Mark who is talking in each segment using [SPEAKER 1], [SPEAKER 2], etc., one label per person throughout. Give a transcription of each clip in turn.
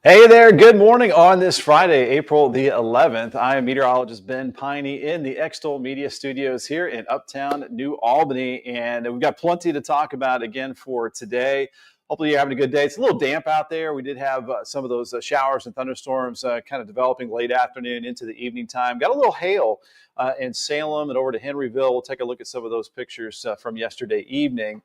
[SPEAKER 1] Hey there, good morning on this Friday, April the 11th. I am meteorologist Ben Peine in the Extol Media Studios here in Uptown New Albany, and we've got plenty to talk about again for today. Hopefully you're having a good day. It's a little damp out there. We did have some of those showers and thunderstorms kind of developing late afternoon into the evening time. Got a little hail in Salem and over to Henryville. We'll take a look at some of those pictures from yesterday evening.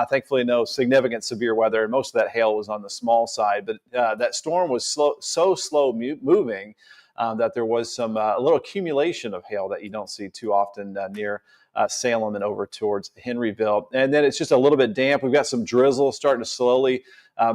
[SPEAKER 1] Thankfully, no significant severe weather. Most of that hail was on the small side, but that storm was so slow moving that there was a little accumulation of hail that you don't see too often near Salem and over towards Henryville. And then it's just a little bit damp. We've got some drizzle starting to slowly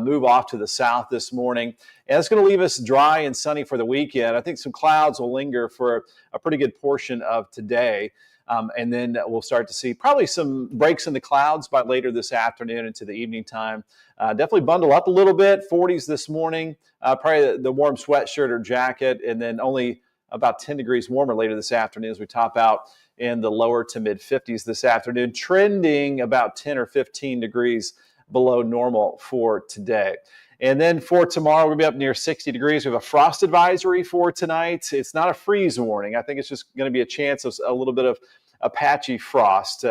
[SPEAKER 1] move off to the south this morning. And it's going to leave us dry and sunny for the weekend. I think some clouds will linger for a pretty good portion of today. And then we'll start to see probably some breaks in the clouds by later this afternoon into the evening time. Definitely bundle up a little bit, 40s this morning, probably the warm sweatshirt or jacket, and then only about 10 degrees warmer later this afternoon as we top out in the lower to mid 50s this afternoon, trending about 10 or 15 degrees below normal for today. And then for tomorrow, we'll be up near 60 degrees. We have a frost advisory for tonight. It's not a freeze warning. I think it's just going to be a chance of a little bit of a patchy frost.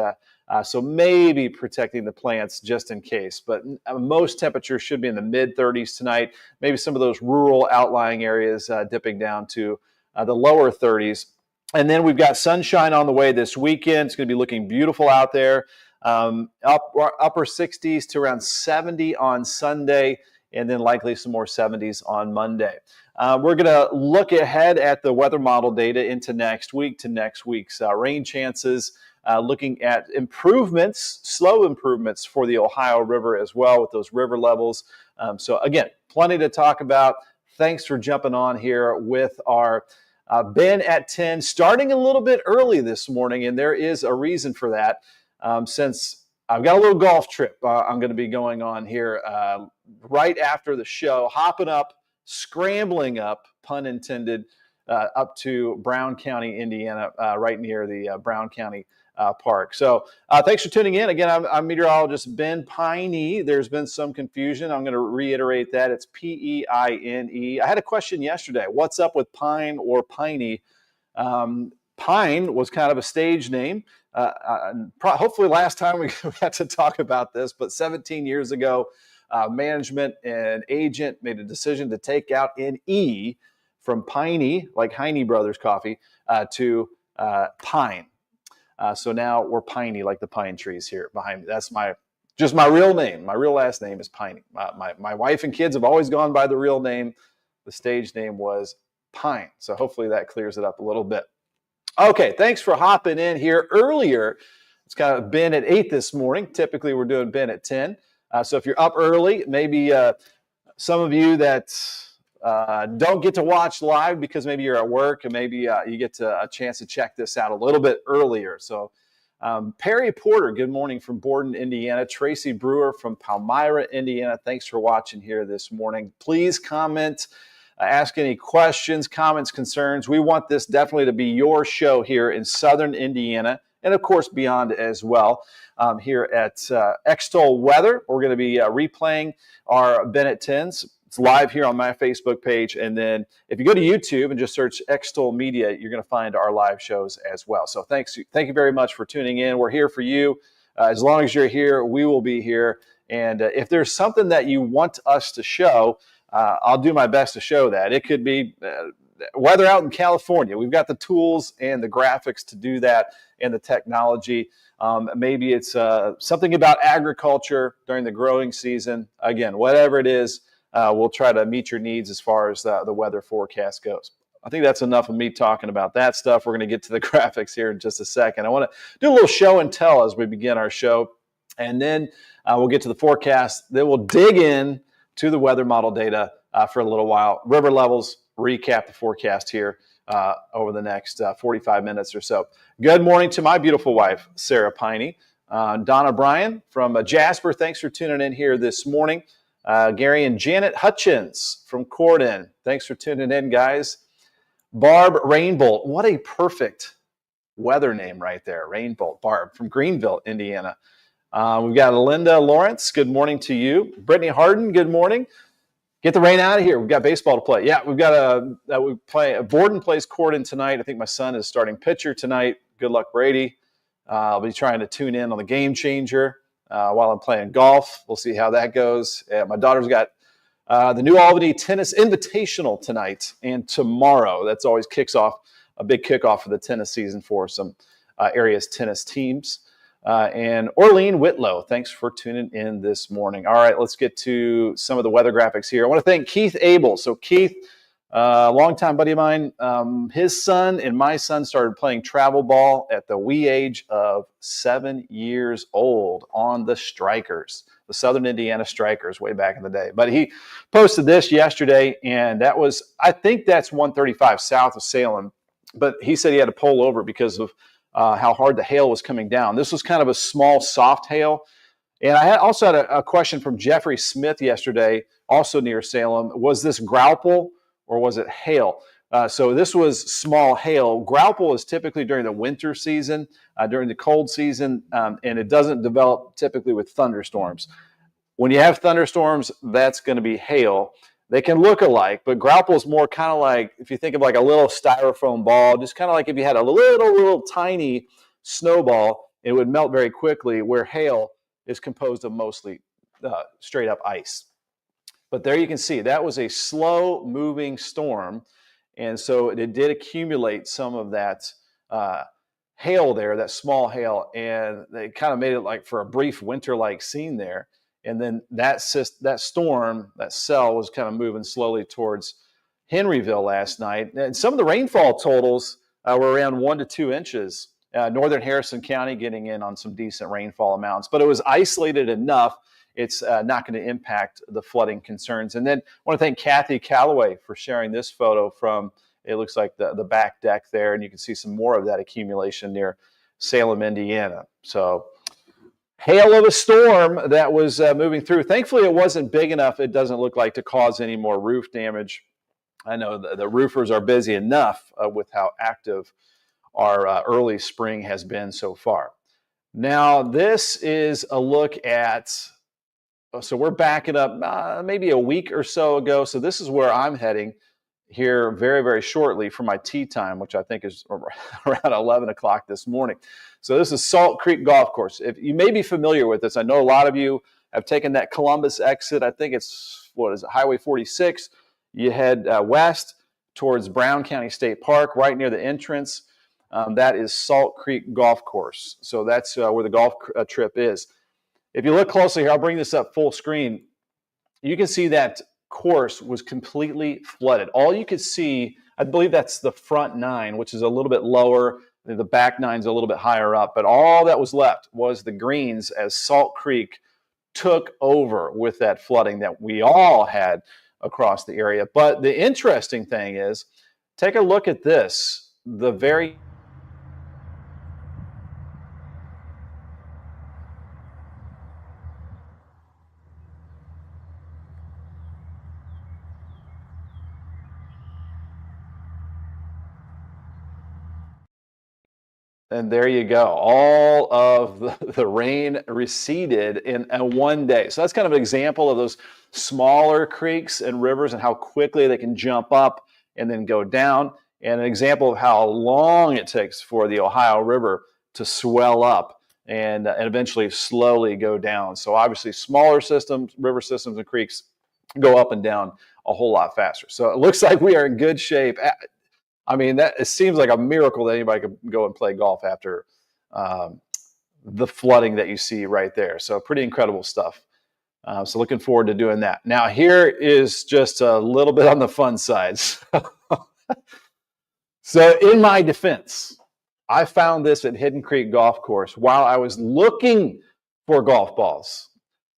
[SPEAKER 1] So maybe protecting the plants just in case. But most temperatures should be in the mid 30s tonight. Maybe some of those rural outlying areas dipping down to the lower 30s. And then we've got sunshine on the way this weekend. It's going to be looking beautiful out there. Upper 60s to around 70 on Sunday, and then likely some more 70s on Monday. We're going to look ahead at the weather model data into next week's rain chances, looking at improvements, slow improvements for the Ohio River as well with those river levels. So again, plenty to talk about. Thanks for jumping on here with our Ben at 10, starting a little bit early this morning, and there is a reason for that. Since I've got a little golf trip I'm going to be going on here right after the show, hopping up, scrambling up, pun intended, up to Brown County, Indiana, right near the Brown County Park. So thanks for tuning in. Again, I'm meteorologist Ben Peine. There's been some confusion. I'm going to reiterate that. It's Peine. I had a question yesterday. What's up with Pine or Piney? Pine was kind of a stage name. Hopefully last time we got to talk about this, but 17 years ago, management and agent made a decision to take out an E from Piney, like Heine Brothers Coffee, to Pine. So now we're Piney, like the pine trees here behind me. That's my real name. My real last name is Piney. My wife and kids have always gone by the real name. The stage name was Pine. So hopefully that clears it up a little bit. Okay, thanks for hopping in here earlier. It's kind of Ben at 8 this morning. Typically, we're doing Ben at 10. So if you're up early, maybe some of you that don't get to watch live because maybe you're at work and maybe you get a chance to check this out a little bit earlier. So Perry Porter, good morning from Borden, Indiana. Tracy Brewer from Palmyra, Indiana. Thanks for watching here this morning. Please comment. Ask any questions, comments, concerns. We want this definitely to be your show here in Southern Indiana and, of course, beyond as well. Here at Extol Weather, we're going to be replaying our Ben at 10s. It's live here on my Facebook page. And then if you go to YouTube and just search Extol Media, you're going to find our live shows as well. So thank you very much for tuning in. We're here for you. As long as you're here, we will be here. And if there's something that you want us to show, I'll do my best to show that. It could be weather out in California. We've got the tools and the graphics to do that and the technology. Maybe it's something about agriculture during the growing season. Again, whatever it is, we'll try to meet your needs as far as the weather forecast goes. I think that's enough of me talking about that stuff. We're going to get to the graphics here in just a second. I want to do a little show and tell as we begin our show, and then we'll get to the forecast. Then we'll dig in to the weather model data for a little while. River levels, recap the forecast here over the next 45 minutes or so. Good morning to my beautiful wife, Sarah Peine. Donna Bryan from Jasper, thanks for tuning in here this morning. Gary and Janet Hutchins from Corden, thanks for tuning in, guys. Barb Rainbolt, what a perfect weather name right there. Rainbolt, Barb from Greenville, Indiana. We've got Linda Lawrence. Good morning to you. Brittany Harden, good morning. Get the rain out of here. We've got baseball to play. Yeah, we've got we play. Borden plays Corden tonight. I think my son is starting pitcher tonight. Good luck, Brady. I'll be trying to tune in on the Game Changer while I'm playing golf. We'll see how that goes. My daughter's got the New Albany Tennis Invitational tonight and tomorrow. That's always kicks off a big kickoff for the tennis season for some area's tennis teams. And Orlean Whitlow, thanks for tuning in this morning. All right, let's get to some of the weather graphics here. I want to thank Keith Abel. So Keith, a longtime buddy of mine, his son and my son started playing travel ball at the wee age of 7 years old on the Strikers, the Southern Indiana Strikers way back in the day. But he posted this yesterday, and that was, I think that's 135 south of Salem. But he said he had to pull over because of how hard the hail was coming down. This was kind of a small, soft hail. And I also had a question from Jeffrey Smith yesterday, also near Salem. Was this graupel or was it hail? So this was small hail. Graupel is typically during the winter season, during the cold season, and it doesn't develop typically with thunderstorms. When you have thunderstorms, that's going to be hail. They can look alike, but graupel is more kind of like, if you think of like a little styrofoam ball, just kind of like if you had a little tiny snowball, it would melt very quickly, where hail is composed of mostly straight up ice. But there you can see, that was a slow moving storm. And so it did accumulate some of that hail there, that small hail, and they kind of made it like for a brief winter-like scene there. And then that storm, that cell, was kind of moving slowly towards Henryville last night. And some of the rainfall totals were around 1 to 2 inches. Northern Harrison County getting in on some decent rainfall amounts, but it was isolated enough. It's not going to impact the flooding concerns. And then I want to thank Kathy Calloway for sharing this photo from, it looks like the back deck there, and you can see some more of that accumulation near Salem, Indiana. So hail of a storm that was moving through. Thankfully, it wasn't big enough, it doesn't look like, to cause any more roof damage. I know the roofers are busy enough with how active our early spring has been so far. Now, this is a look at, so we're backing up maybe a week or so ago. So this is where I'm heading here very, very shortly for my tea time, which I think is around 11 o'clock this morning. So this is Salt Creek Golf Course. If you may be familiar with this, I know a lot of you have taken that Columbus exit. I think it's, Highway 46. You head west towards Brown County State Park, right near the entrance. That is Salt Creek Golf Course. So that's where the golf trip is. If you look closely here, I'll bring this up full screen. You can see that course was completely flooded. All you could see, I believe that's the front nine, which is a little bit lower. The back nine's a little bit higher up. But all that was left was the greens as Salt Creek took over with that flooding that we all had across the area. But the interesting thing is, take a look at this. The very And there you go. All of the rain receded in one day. So that's kind of an example of those smaller creeks and rivers and how quickly they can jump up and then go down. And an example of how long it takes for the Ohio River to swell up and eventually slowly go down. So obviously smaller systems, river systems and creeks go up and down a whole lot faster. So it looks like we are in good shape. I mean, it seems like a miracle that anybody could go and play golf after the flooding that you see right there. So pretty incredible stuff. So looking forward to doing that. Now, here is just a little bit on the fun side. So in my defense, I found this at Hidden Creek Golf Course while I was looking for golf balls.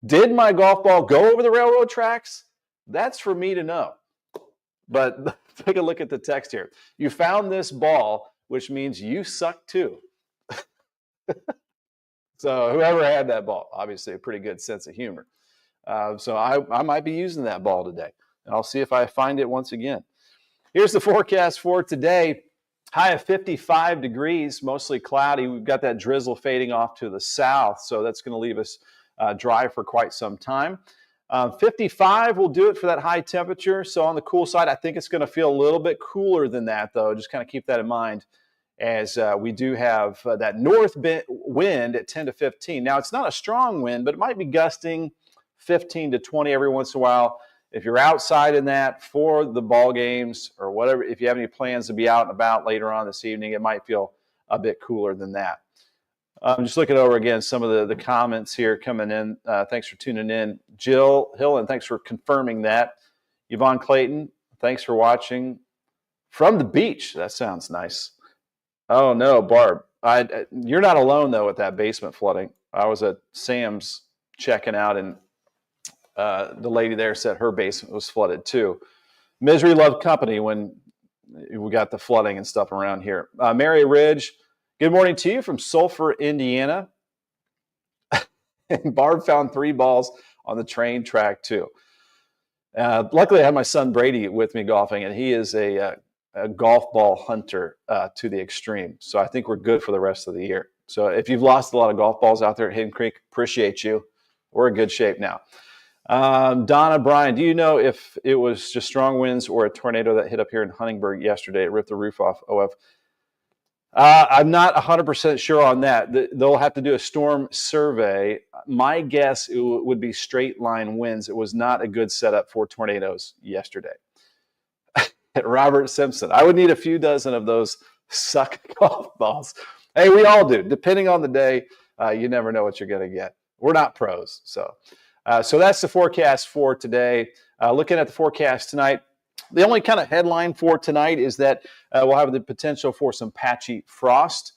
[SPEAKER 1] Did my golf ball go over the railroad tracks? That's for me to know. But take a look at the text here. You found this ball, which means you suck too. So whoever had that ball, obviously a pretty good sense of humor. So I might be using that ball today, and I'll see if I find it once again. Here's the forecast for today. High of 55 degrees, mostly cloudy. We've got that drizzle fading off to the south, so that's going to leave us dry for quite some time. 55 will do it for that high temperature. So on the cool side, I think it's going to feel a little bit cooler than that, though. Just kind of keep that in mind as we do have that north wind at 10 to 15. Now, it's not a strong wind, but it might be gusting 15 to 20 every once in a while. If you're outside in that for the ball games or whatever, if you have any plans to be out and about later on this evening, it might feel a bit cooler than that. I'm just looking over again some of the comments here coming in. Thanks for tuning in. Jill Hillen, thanks for confirming that. Yvonne Clayton, thanks for watching from the beach. That sounds nice. Oh, no, Barb. You're not alone, though, with that basement flooding. I was at Sam's checking out, and the lady there said her basement was flooded, too. Misery loved company when we got the flooding and stuff around here. Mary Ridge, good morning to you from Sulphur, Indiana. And Barb found 3 balls on the train track, too. Luckily, I had my son Brady with me golfing, and he is a golf ball hunter to the extreme. So I think we're good for the rest of the year. So if you've lost a lot of golf balls out there at Hidden Creek, appreciate you. We're in good shape now. Donna Bryan, do you know if it was just strong winds or a tornado that hit up here in Huntingburg yesterday? It ripped the roof off OF. I'm not 100% sure on that. They'll have to do a storm survey. My guess would be straight line winds. It was not a good setup for tornadoes yesterday. Robert Simpson, I would need a few dozen of those suck golf balls. Hey, we all do. Depending on the day, you never know what you're going to get. We're not pros. So that's the forecast for today. Looking at the forecast tonight, the only kind of headline for tonight is that we'll have the potential for some patchy frost.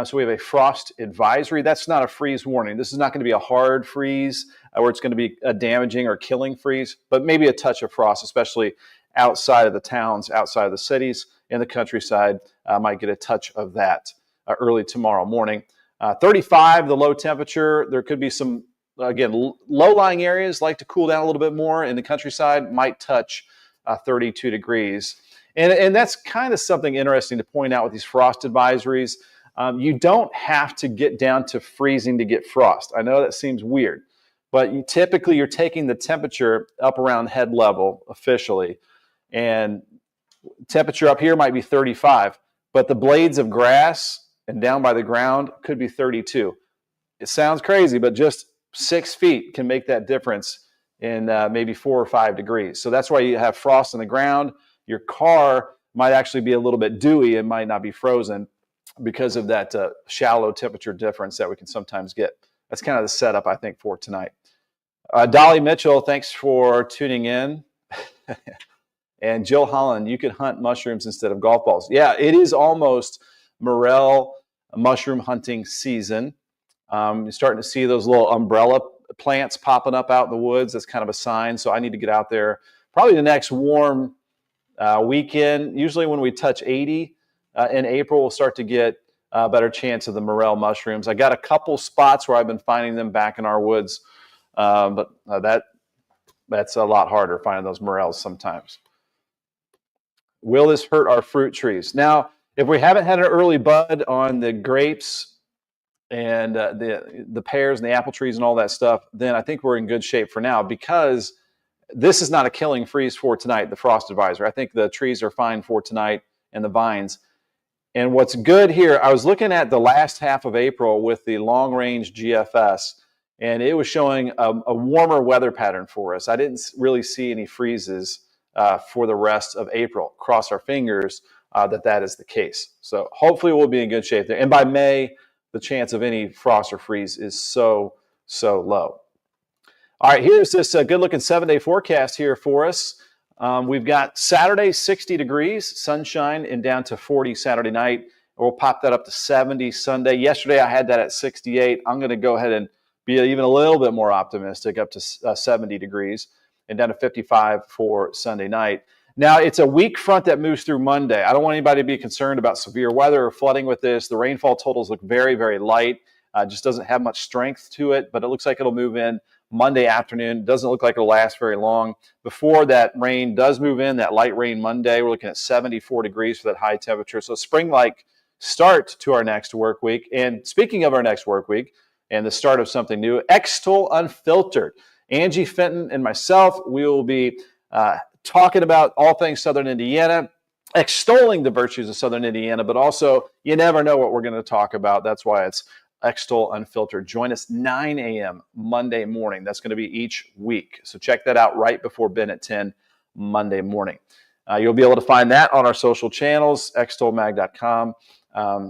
[SPEAKER 1] So we have a frost advisory. That's not a freeze warning. This is not going to be a hard freeze where it's going to be a damaging or killing freeze, but maybe a touch of frost, especially outside of the towns, outside of the cities, in the countryside, might get a touch of that early tomorrow morning. 35, the low temperature. There could be some, again, low-lying areas like to cool down a little bit more. In the countryside, might touch 32 degrees. And that's kind of something interesting to point out with these frost advisories. You don't have to get down to freezing to get frost. I know that seems weird, but typically you're taking the temperature up around head level officially. And temperature up here might be 35, but the blades of grass and down by the ground could be 32. It sounds crazy, but just 6 feet can make that difference in maybe 4 or 5 degrees. So that's why you have frost on the ground. Your car might actually be a little bit dewy and might not be frozen because of that shallow temperature difference that we can sometimes get. That's kind of the setup, I think, for tonight. Dolly Mitchell, thanks for tuning in. And Jill Holland, you could hunt mushrooms instead of golf balls. Yeah, it is almost morel mushroom hunting season. You're starting to see those little umbrella plants popping up out in the woods. That's kind of a sign. So I need to get out there probably the next warm weekend. Usually when we touch 80 in April, we'll start to get a better chance of the morel mushrooms. I got a couple spots where I've been finding them back in our woods, but that's a lot harder finding those morels sometimes. Will this hurt our fruit trees? Now, if we haven't had an early bud on the grapes and the pears and the apple trees and all that stuff, then I think we're in good shape for now because this is not a killing freeze for tonight, the frost advisor. I think the trees are fine for tonight and the vines. And what's good here, I was looking at the last half of April with the long-range GFS, and it was showing a warmer weather pattern for us. I didn't really see any freezes for the rest of April. Cross our fingers that is the case. So hopefully we'll be in good shape there. And by May, the chance of any frost or freeze is so low. All right, here's this good-looking 7-day forecast here for us. We've got Saturday, 60 degrees, sunshine, and down to 40 Saturday night. We'll pop that up to 70 Sunday. Yesterday, I had that at 68. I'm going to go ahead and be even a little bit more optimistic, up to 70 degrees, and down to 55 for Sunday night. Now, it's a weak front that moves through Monday. I don't want anybody to be concerned about severe weather or flooding with this. The rainfall totals look very, very light. Just doesn't have much strength to it, but it looks like it'll move in Monday afternoon. Doesn't look like it'll last very long. Before that rain does move in, that light rain Monday, we're looking at 74 degrees for that high temperature. So spring-like start to our next work week. And speaking of our next work week and the start of something new, Extol Unfiltered. Angie Fenton and myself, we will be talking about all things Southern Indiana, extolling the virtues of Southern Indiana, but also you never know what we're going to talk about. That's why it's Extol Unfiltered. Join us 9 a.m. Monday morning. That's going to be each week. So check that out right before Ben at 10 Monday morning. You'll be able to find that on our social channels, extolmag.com.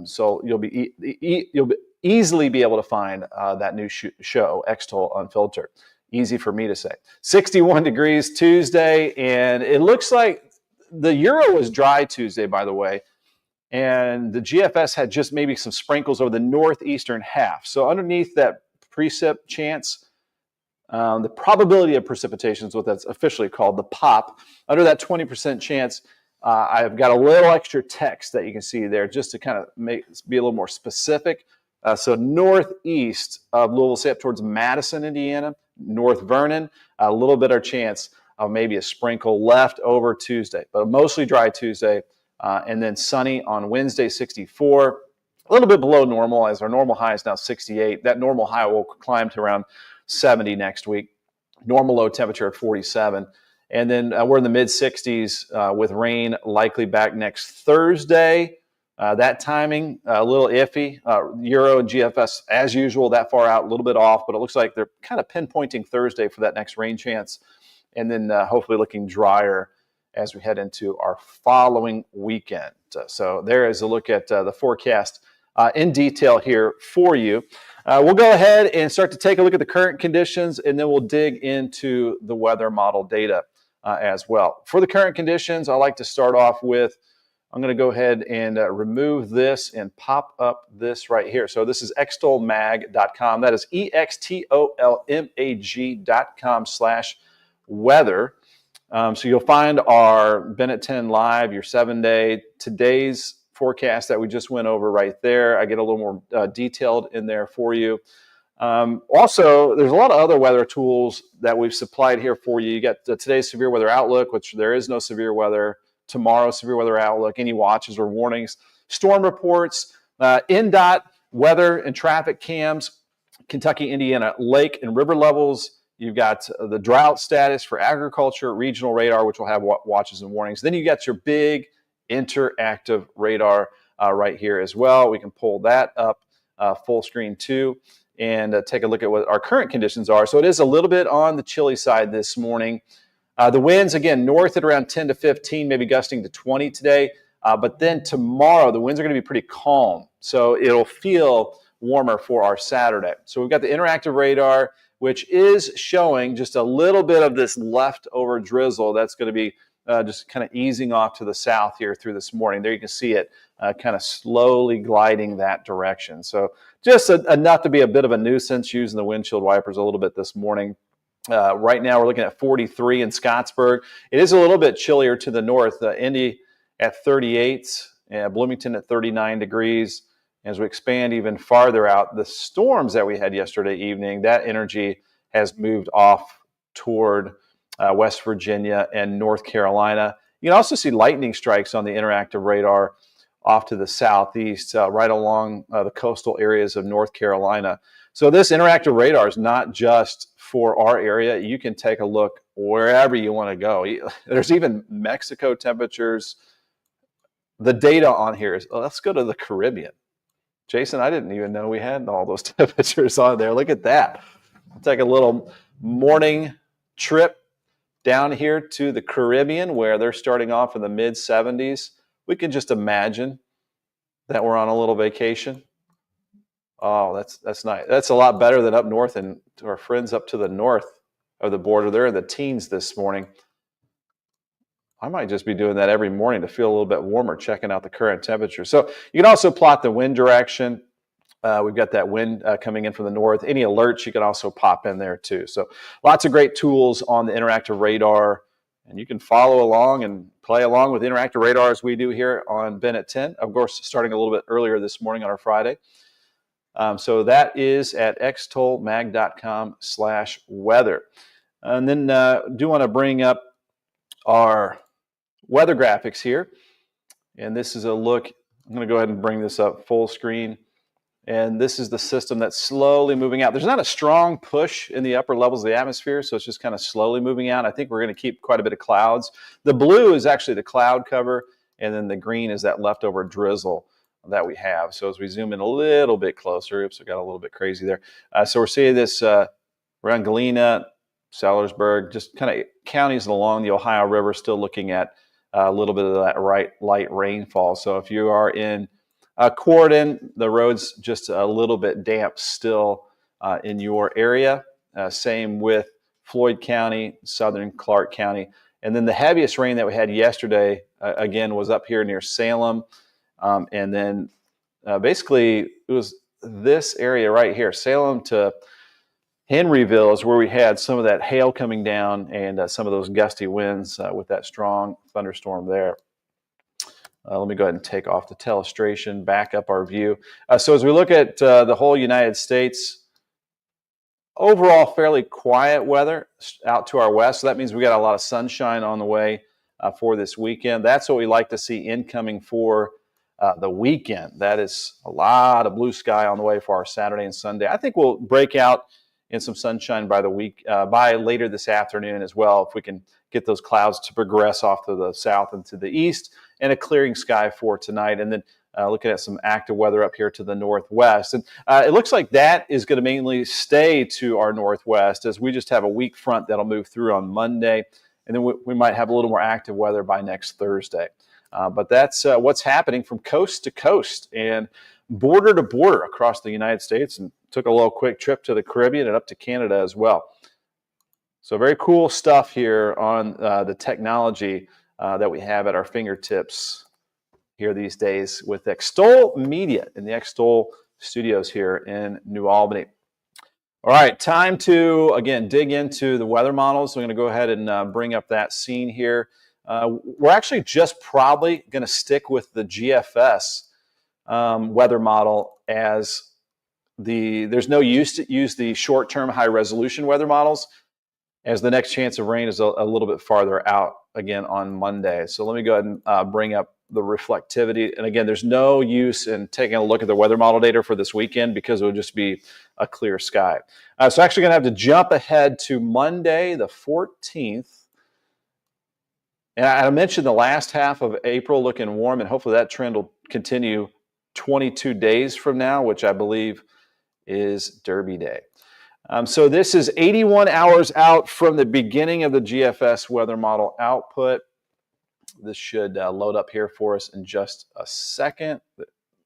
[SPEAKER 1] So you'll easily be able to find that new show, Extol Unfiltered. Easy for me to say. 61 degrees Tuesday, and it looks like the Euro was dry Tuesday, by the way, and the GFS had just maybe some sprinkles over the northeastern half. So underneath that precip chance, the probability of precipitation is what that's officially called, the POP. Under that 20% chance, I've got a little extra text that you can see there just to kind of be a little more specific. So northeast of Louisville, say up towards Madison, Indiana, North Vernon, a little bit of chance of maybe a sprinkle left over Tuesday, but mostly dry Tuesday, and then sunny on Wednesday, 64. A little bit below normal, as our normal high is now 68. That normal high will climb to around 70 next week. Normal low temperature at 47. And then we're in the mid-60s with rain likely back next Thursday. That timing, a little iffy. Euro and GFS, as usual, that far out, a little bit off, but it looks like they're kind of pinpointing Thursday for that next rain chance. And then hopefully looking drier as we head into our following weekend. So there is a look at the forecast in detail here for you. We'll go ahead and start to take a look at the current conditions, and then we'll dig into the weather model data as well. For the current conditions, I like to start off with, I'm going to go ahead and remove this and pop up this right here. So this is extolmag.com. That is extolmag.com/weather. So you'll find our Ben at 10 live, your 7-day, today's forecast that we just went over right there. I get a little more detailed in there for you. Also, there's a lot of other weather tools that we've supplied here for you. You got today's severe weather outlook, which there is no severe weather. Tomorrow's severe weather outlook, any watches or warnings, storm reports, NDOT weather and traffic cams, Kentucky, Indiana lake and river levels. You've got the drought status for agriculture, regional radar, which will have watches and warnings. Then you got your big interactive radar right here as well. We can pull that up full screen too and take a look at what our current conditions are. So it is a little bit on the chilly side this morning. The winds, again, north at around 10 to 15, maybe gusting to 20 today. But then tomorrow, the winds are going to be pretty calm. So it'll feel warmer for our Saturday. So we've got the interactive radar, which is showing just a little bit of this leftover drizzle that's going to be just kind of easing off to the south here through this morning. There you can see it kind of slowly gliding that direction. So just enough to be a bit of a nuisance, using the windshield wipers a little bit this morning. Right now we're looking at 43 in Scottsburg. It is a little bit chillier to the north. Indy at 38, Bloomington at 39 degrees. As we expand even farther out, the storms that we had yesterday evening, that energy has moved off toward West Virginia and North Carolina. You can also see lightning strikes on the interactive radar off to the southeast, right along the coastal areas of North Carolina. So this interactive radar is not just for our area. You can take a look wherever you want to go. There's even Mexico temperatures. The data on here is, let's go to the Caribbean. Jason, I didn't even know we had all those temperatures on there. Look at that. I'll take a little morning trip down here to the Caribbean, where they're starting off in the mid 70s. We can just imagine that we're on a little vacation. Oh, that's nice. That's a lot better than up north, and to our friends up to the north of the border. They're in the teens this morning. I might just be doing that every morning to feel a little bit warmer, checking out the current temperature. So you can also plot the wind direction. We've got that wind coming in from the north. Any alerts you can also pop in there too. So lots of great tools on the interactive radar, and you can follow along and play along with interactive radar as we do here on Ben at 10. Of course, starting a little bit earlier this morning on our Friday. So that is at extolmag.com/weather. And then do want to bring up our weather graphics here. And this is a look. I'm going to go ahead and bring this up full screen. And this is the system that's slowly moving out. There's not a strong push in the upper levels of the atmosphere, so it's just kind of slowly moving out. I think we're going to keep quite a bit of clouds. The blue is actually the cloud cover, and then the green is that leftover drizzle that we have. So as we zoom in a little bit closer, oops, I got a little bit crazy there. So we're seeing this around Galena, Sellersburg, just kind of counties along the Ohio River, still looking at a little bit of that light rainfall. So if you are in Corydon, the road's just a little bit damp still in your area. Same with Floyd County, southern Clark County. And then the heaviest rain that we had yesterday, again, was up here near Salem. And then basically it was this area right here, Salem to Henryville, is where we had some of that hail coming down and some of those gusty winds with that strong thunderstorm there. Let me go ahead and take off the telestration, back up our view. So as we look at the whole United States, overall fairly quiet weather out to our west. So that means we got a lot of sunshine on the way for this weekend. That's what we like to see incoming for the weekend. That is a lot of blue sky on the way for our Saturday and Sunday. I think we'll break out in some sunshine by later this afternoon as well, if we can get those clouds to progress off to the south and to the east, and a clearing sky for tonight. And then looking at some active weather up here to the northwest. And it looks like that is going to mainly stay to our northwest, as we just have a weak front that'll move through on Monday. And then we might have a little more active weather by next Thursday. But that's what's happening from coast to coast and border to border across the United States, and took a little quick trip to the Caribbean and up to Canada as well. So very cool stuff here on the technology that we have at our fingertips here these days with Extol Media in the Extol studios here in New Albany. All right, time to, again, dig into the weather models. So I'm going to go ahead and bring up that scene here. We're actually just probably going to stick with the GFS weather model, as there's no use to use the short-term high-resolution weather models, as the next chance of rain is a little bit farther out again on Monday. So let me go ahead and bring up the reflectivity. And again, there's no use in taking a look at the weather model data for this weekend, because it would just be a clear sky. So actually going to have to jump ahead to Monday, the 14th. And I mentioned the last half of April looking warm, and hopefully that trend will continue 22 days from now, which I believe is Derby Day. So this is 81 hours out from the beginning of the GFS weather model output. This should load up here for us in just a second.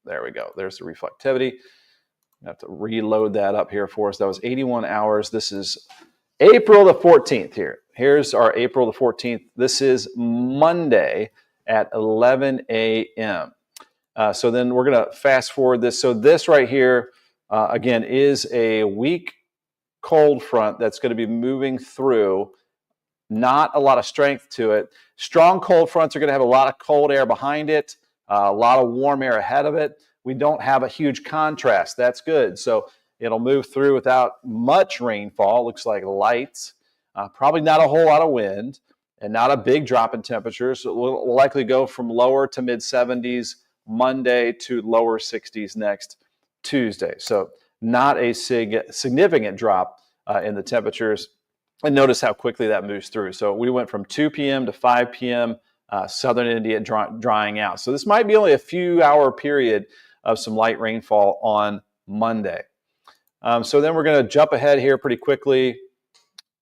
[SPEAKER 1] There we go. There's the reflectivity. I have to reload that up here for us. That was 81 hours. This is April the 14th here. Here's our April the 14th. This is Monday at 11 a.m. So then we're going to fast forward this. So this right here, again, is a weak cold front that's going to be moving through. Not a lot of strength to it. Strong cold fronts are going to have a lot of cold air behind it, a lot of warm air ahead of it. We don't have a huge contrast. That's good. So it'll move through without much rainfall. Looks like light. Probably not a whole lot of wind, and not a big drop in temperatures. So we'll likely go from lower to mid 70s Monday to lower 60s next Tuesday. So not a significant drop in the temperatures. And notice how quickly that moves through. So we went from 2 p.m. to 5 p.m., southern India drying out. So this might be only a few hour period of some light rainfall on Monday. So then we're going to jump ahead here pretty quickly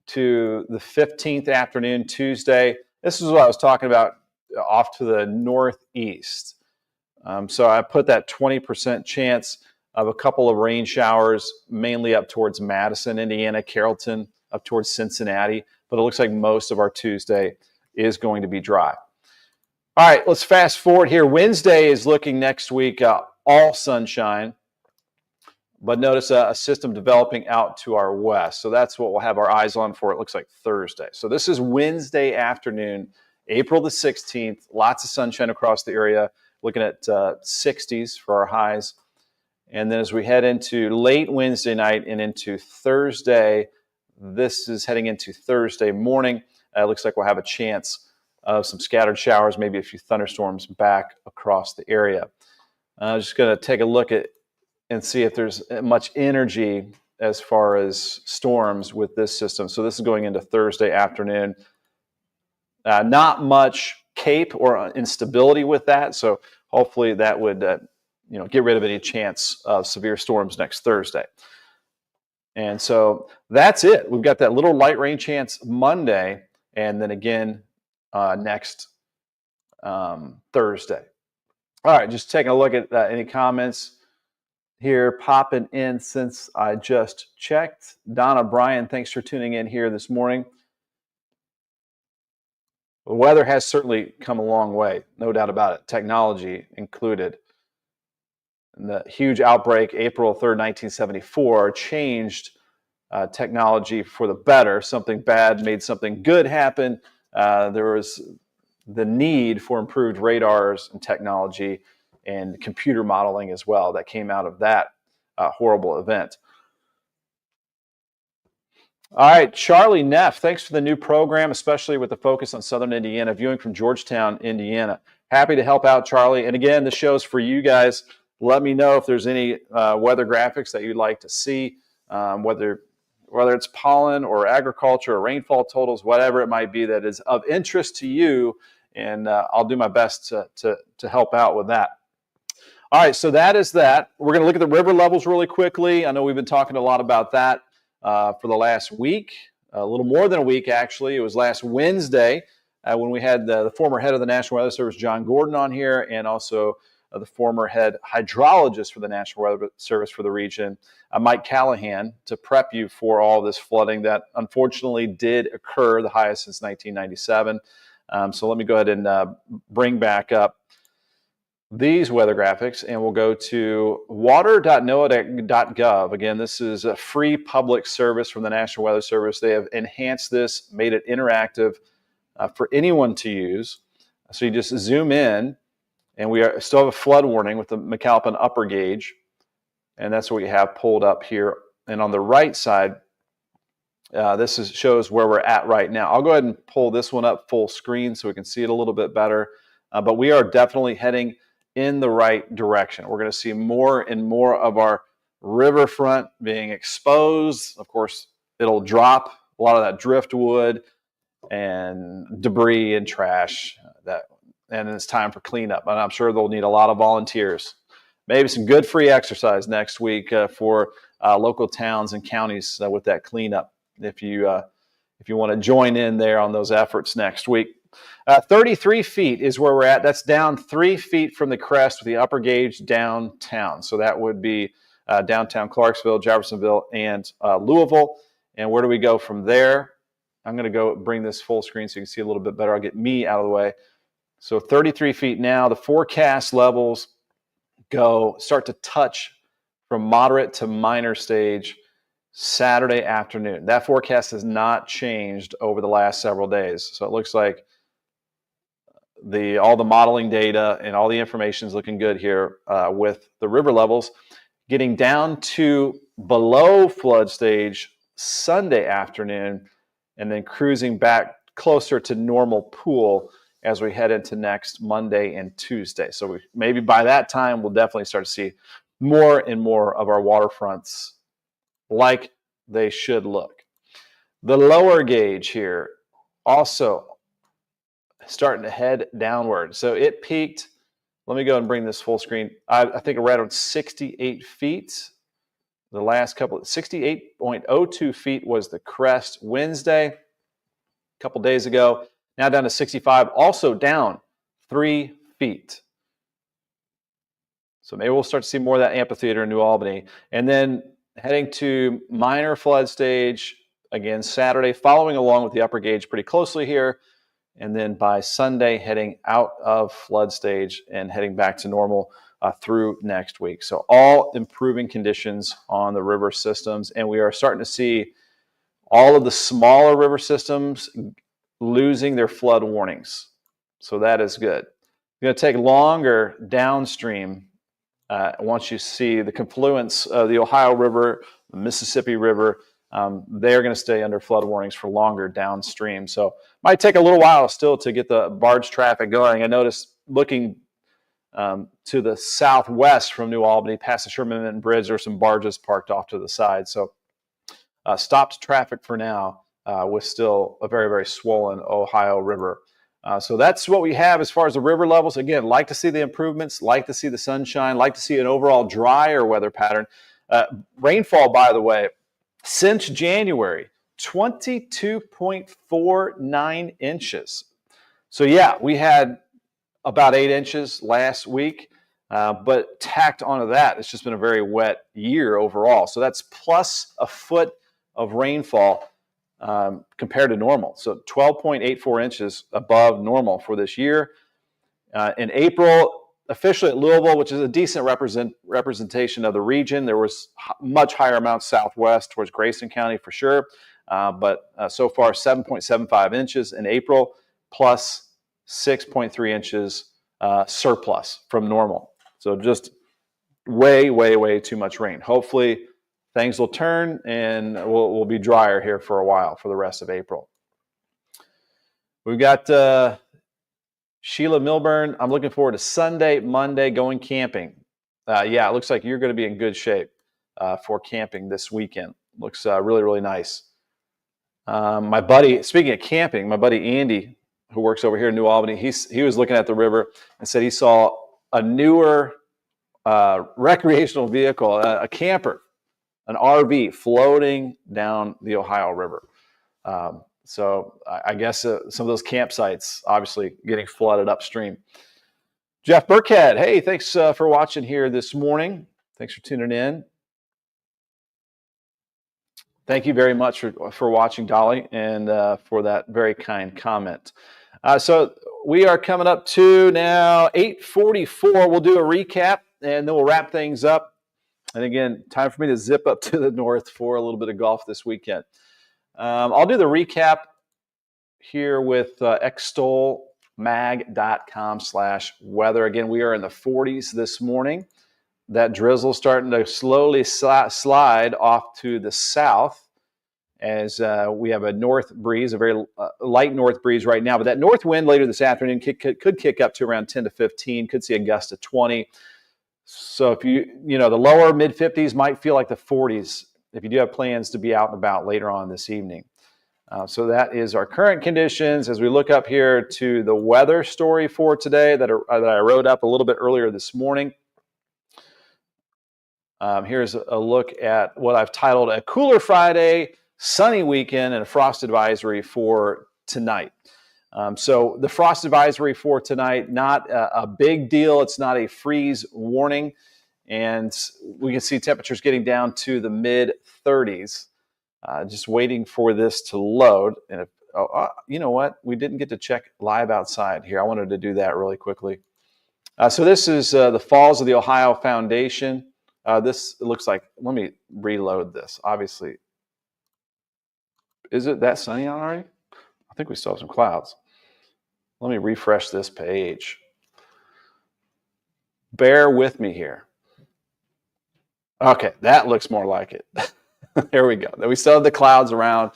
[SPEAKER 1] to the 15th afternoon, Tuesday. This is what I was talking about off to the northeast. So I put that 20% chance of a couple of rain showers, mainly up towards Madison, Indiana, Carrollton, up towards Cincinnati. But it looks like most of our Tuesday is going to be dry. All right, let's fast forward here. Wednesday is looking next week all sunshine. But notice a system developing out to our west. So that's what we'll have our eyes on for, it looks like, Thursday. So this is Wednesday afternoon, April the 16th. Lots of sunshine across the area. Looking at 60s for our highs. And then as we head into late Wednesday night and into Thursday, this is heading into Thursday morning. It looks like we'll have a chance of some scattered showers, maybe a few thunderstorms back across the area. Just going to take a look at and see if there's much energy as far as storms with this system. So this is going into Thursday afternoon. Not much CAPE or instability with that. So hopefully that would get rid of any chance of severe storms next Thursday. And so that's it. We've got that little light rain chance Monday, and then again next Thursday. All right, just taking a look at any comments here popping in since I just checked. Donna Bryan, thanks for tuning in here this morning. The weather has certainly come a long way, no doubt about it, technology included. And the huge outbreak, April 3rd, 1974, changed technology for the better. Something bad made something good happen. There was the need for improved radars and technology and computer modeling as well that came out of that horrible event. All right, Charlie Neff, thanks for the new program, especially with the focus on Southern Indiana, viewing from Georgetown, Indiana. Happy to help out, Charlie. And again, the show's for you guys. Let me know if there's any weather graphics that you'd like to see, whether it's pollen or agriculture or rainfall totals, whatever it might be that is of interest to you, and I'll do my best to help out with that. All right, so that is that. We're going to look at the river levels really quickly. I know we've been talking a lot about that for the last week, a little more than a week, actually. It was last Wednesday when we had the former head of the National Weather Service, John Gordon, on here, and also the former head hydrologist for the National Weather Service for the region, Mike Callahan, to prep you for all this flooding that unfortunately did occur, the highest since 1997. So let me go ahead and bring back up these weather graphics, and we'll go to water.noaa.gov. Again, this is a free public service from the National Weather Service. They have enhanced this, made it interactive for anyone to use. So you just zoom in, and we still have a flood warning with the McAlpin upper gauge, and that's what we have pulled up here. And on the right side, this shows where we're at right now. I'll go ahead and pull this one up full screen so we can see it a little bit better. But we are definitely heading in the right direction. We're going to see more and more of our riverfront being exposed. Of course, it'll drop a lot of that driftwood and debris and trash, and it's time for cleanup. And I'm sure they'll need a lot of volunteers. Maybe some good free exercise next week for local towns and counties with that cleanup. If you want to join in there on those efforts next week. 33 feet is where we're at. That's down 3 feet from the crest with the upper gauge downtown. So that would be downtown Clarksville, Jeffersonville, and Louisville. And where do we go from there? I'm going to go bring this full screen so you can see a little bit better. I'll get me out of the way. So 33 feet now. The forecast levels start to touch from moderate to minor stage Saturday afternoon. That forecast has not changed over the last several days. So it looks like all the modeling data and all the information is looking good here with the river levels getting down to below flood stage Sunday afternoon and then cruising back closer to normal pool as we head into next Monday and Tuesday. So maybe by that time, we'll definitely start to see more and more of our waterfronts like they should look. The lower gauge here also starting to head downward. So it peaked. Let me go and bring this full screen. I think right around 68 feet. The last couple, 68.02 feet was the crest Wednesday, a couple days ago. Now down to 65, also down 3 feet. So maybe we'll start to see more of that amphitheater in New Albany. And then heading to minor flood stage, again, Saturday, following along with the upper gauge pretty closely here. And then by Sunday, heading out of flood stage and heading back to normal through next week. So all improving conditions on the river systems. And we are starting to see all of the smaller river systems losing their flood warnings. So that is good. It's going to take longer downstream once you see the confluence of the Ohio River, the Mississippi River. They're going to stay under flood warnings for longer downstream. So it might take a little while still to get the barge traffic going. I noticed looking to the southwest from New Albany, past the Sherman Bridge. There's some barges parked off to the side. So stopped traffic for now with still a very, very swollen Ohio River. So that's what we have as far as the river levels. Again, like to see the improvements, like to see the sunshine, like to see an overall drier weather pattern. Rainfall, by the way, since January, 22.49 inches. So yeah, we had about 8 inches last week, but tacked onto that, it's just been a very wet year overall. So that's plus a foot of rainfall compared to normal. So 12.84 inches above normal for this year. In April, officially at Louisville, which is a decent representation of the region, there was much higher amounts southwest towards Grayson County for sure. But so far, 7.75 inches in April, plus 6.3 inches surplus from normal. So just way, way, way too much rain. Hopefully things will turn and we'll be drier here for a while for the rest of April. We've got Sheila Milburn. I'm looking forward to Sunday, Monday, going camping. Yeah, it looks like you're going to be in good shape for camping this weekend. Looks really, really nice. My buddy, speaking of camping, my buddy Andy, who works over here in New Albany, he was looking at the river and said he saw a newer recreational vehicle, a camper, an RV floating down the Ohio River. So I guess some of those campsites obviously getting flooded upstream. Jeff Burkhead, hey, thanks for watching here this morning. Thanks for tuning in. Thank you very much for watching, Dolly, and for that very kind comment. So we are coming up to now 8:44. We'll do a recap, and then we'll wrap things up. And again, time for me to zip up to the north for a little bit of golf this weekend. I'll do the recap here with extolmag.com/weather. Again, we are in the 40s this morning. That drizzle starting to slowly slide off to the south as we have a north breeze, a very light north breeze right now. But that north wind later this afternoon could kick up to around 10 to 15, could see a gust of 20. So if the lower mid 50s might feel like the 40s if you do have plans to be out and about later on this evening. So that is our current conditions. As we look up here to the weather story for today that I wrote up a little bit earlier this morning. Here's a look at what I've titled a cooler Friday, sunny weekend, and a frost advisory for tonight. So the frost advisory for tonight, not a big deal. It's not a freeze warning. And we can see temperatures getting down to the mid 30s. Just waiting for this to load. And you know what? We didn't get to check live outside here. I wanted to do that really quickly. So this is the Falls of the Ohio Foundation. This looks like, let me reload this. Obviously, is it that sunny out already? I think we still have some clouds. Let me refresh this page. Bear with me here. Okay, that looks more like it. There we go. We still have the clouds around.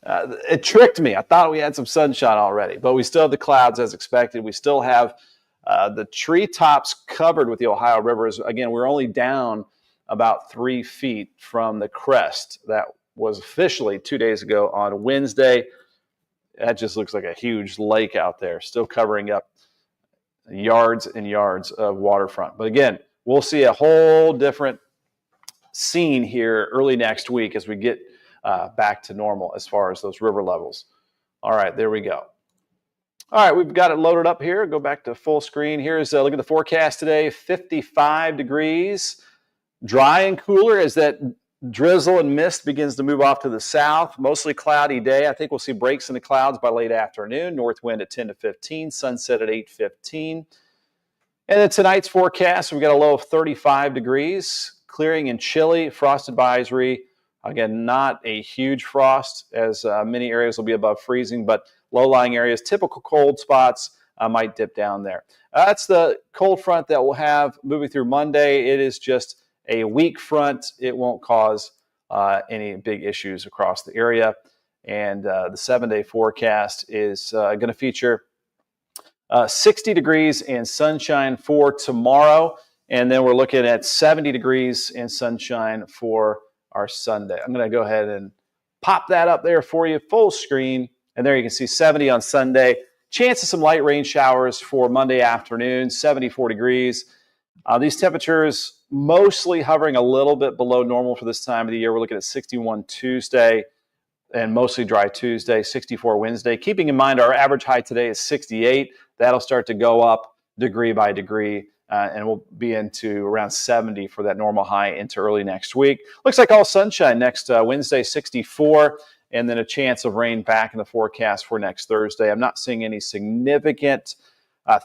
[SPEAKER 1] It tricked me. I thought we had some sunshine already, but we still have the clouds as expected. We still have the treetops covered with the Ohio rivers. Again, we're only down about 3 feet from the crest. That was officially 2 days ago on Wednesday. That just looks like a huge lake out there, still covering up yards and yards of waterfront. But again, we'll see a whole different scene here early next week as we get back to normal as far as those river levels. All right, there we go. All right, we've got it loaded up here. Go back to full screen. Here's a look at the forecast today. 55 degrees, dry and cooler as that drizzle and mist begins to move off to the south. Mostly cloudy day. I think we'll see breaks in the clouds by late afternoon. North wind at 10 to 15, sunset at 8:15. And then tonight's forecast, we've got a low of 35 degrees, clearing and chilly, frost advisory. Again, not a huge frost as many areas will be above freezing, but low-lying areas, typical cold spots might dip down there. That's the cold front that we'll have moving through Monday. It is just a weak front. It won't cause any big issues across the area. And the 7-day forecast is going to feature 60 degrees and sunshine for tomorrow. And then we're looking at 70 degrees and sunshine for our Sunday. I'm going to go ahead and pop that up there for you, full screen. And there you can see 70 on Sunday. Chance of some light rain showers for Monday afternoon, 74 degrees. These temperatures mostly hovering a little bit below normal for this time of the year. We're looking at 61 Tuesday and mostly dry Tuesday, 64 Wednesday. Keeping in mind our average high today is 68. That'll start to go up degree by degree, and we'll be into around 70 for that normal high into early next week. Looks like all sunshine next Wednesday, 64, and then a chance of rain back in the forecast for next Thursday. I'm not seeing any significant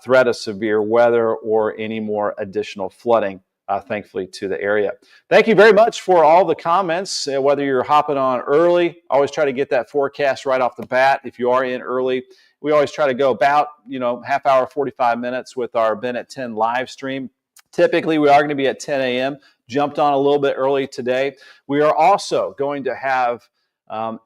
[SPEAKER 1] threat of severe weather or any more additional flooding, thankfully, to the area. Thank you very much for all the comments, whether you're hopping on early. Always try to get that forecast right off the bat. If you are in early, we always try to go about, half hour, 45 minutes with our Ben at 10 live stream. Typically, we are going to be at 10 a.m. Jumped on a little bit early today. We are also going to have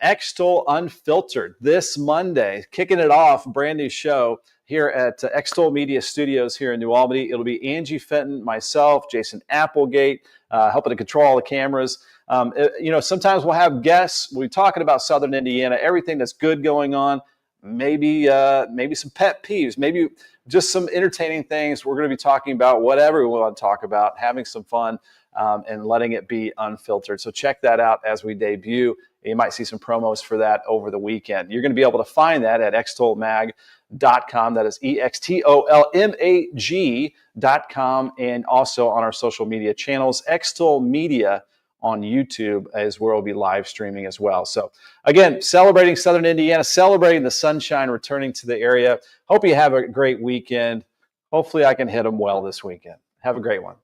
[SPEAKER 1] Extol Unfiltered this Monday, kicking it off, brand new show here at Extol Media Studios here in New Albany. It'll be Angie Fenton, myself, Jason Applegate, helping to control all the cameras. Sometimes we'll have guests. We'll be talking about Southern Indiana, everything that's good going on, maybe some pet peeves, maybe just some entertaining things. We're going to be talking about whatever we want to talk about, having some fun, and letting it be unfiltered. So check that out as we debut. You might see some promos for that over the weekend. You're going to be able to find that at extolmag.com. That is EXTOLMAG.com, and also on our social media channels. Extol Media on YouTube is where we'll be live streaming as well. So again, celebrating Southern Indiana, celebrating the sunshine returning to the area. Hope you have a great weekend. Hopefully I can hit them well this weekend. Have a great one.